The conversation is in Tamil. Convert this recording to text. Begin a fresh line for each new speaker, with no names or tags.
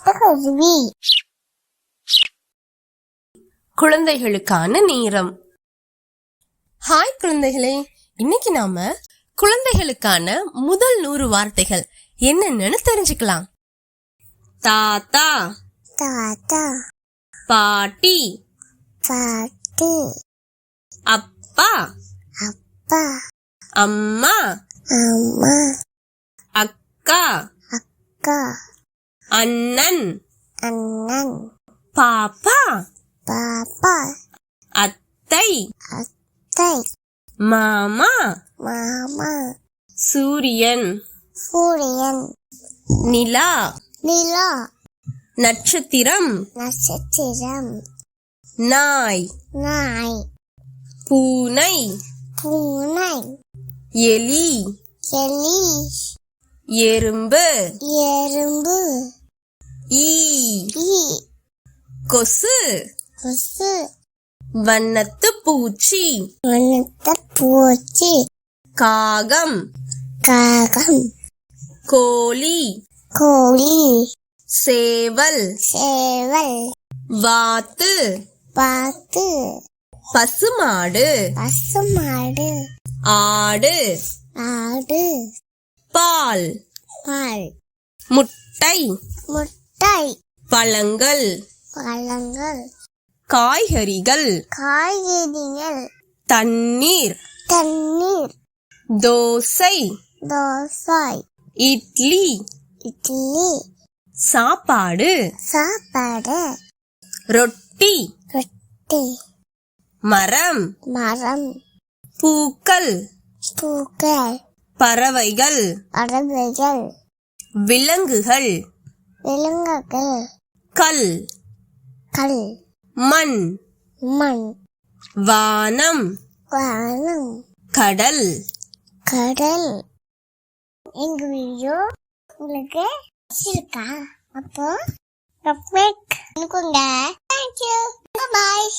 கட்டுக்குருவி.
குழந்தைகளுக்கான நேரம். ஹாய் குழந்தைகளே, இன்னைக்கு நாம குழந்தைகளுக்கான முதல் 100 வார்த்தைகள் என்னென்னு தெரிஞ்சுக்கலாம். தாத்தா,
தாத்தா,
பாட்டி,
பாட்டி,
அப்பா,
அப்பா,
அம்மா,
அம்மா,
அக்கா,
அக்கா,
அண்ணன்,
அண்ணன்,
பாப்பா,
பாப்பா,
அத்தை,
அத்தை,
மாமா,
மாமா,
சூரியன்,
சூரியன்,
நிலா,
நிலா,
நட்சத்திரம்,
நட்சத்திரம்,
நாய்,
நாய்,
பூனை,
பூனை,
எலி,
எலி,
எறும்பு,
எறும்பு,
ஈ,
ஈ,
கொசு,
கொசு,
வண்ணத்து பூச்சி,
வண்ணத்த பூச்சி,
காகம்,
காகம்,
கோழி,
கோழி,
சேவல்,
சேவல்,
வாத்து,
பாத்து,
பசுமாடு,
பசுமாடு,
ஆடு,
ஆடு,
பால்,
பால்,
முட்டை,
முட்டை,
பழங்கள்,
பழங்கள்,
காய்கறிகள்,
காய்கறிகள்,
தண்ணீர்,
தண்ணீர்,
தோசை,
தோசை,
இட்லி,
இட்லி,
சாப்பாடு,
சாப்பாடு,
ரொட்டி,
ரொட்டி,
மரம்,
மரம்,
பூக்கள்,
பூக்கள்,
பறவைகள்,
பறவைகள்,
விலங்குகள்,
விலங்குகள்,
கல்,
கல்,
மண்,
மண்,
வானம்,
வானம்,
கடல்.
கடல். எங்க வீடியோ உங்களுக்கு பிடிச்சிருக்கா? அப்போ சப்ஸ்கிரைப் பண்ணுங்க. தேங்க்யூ. பாய்.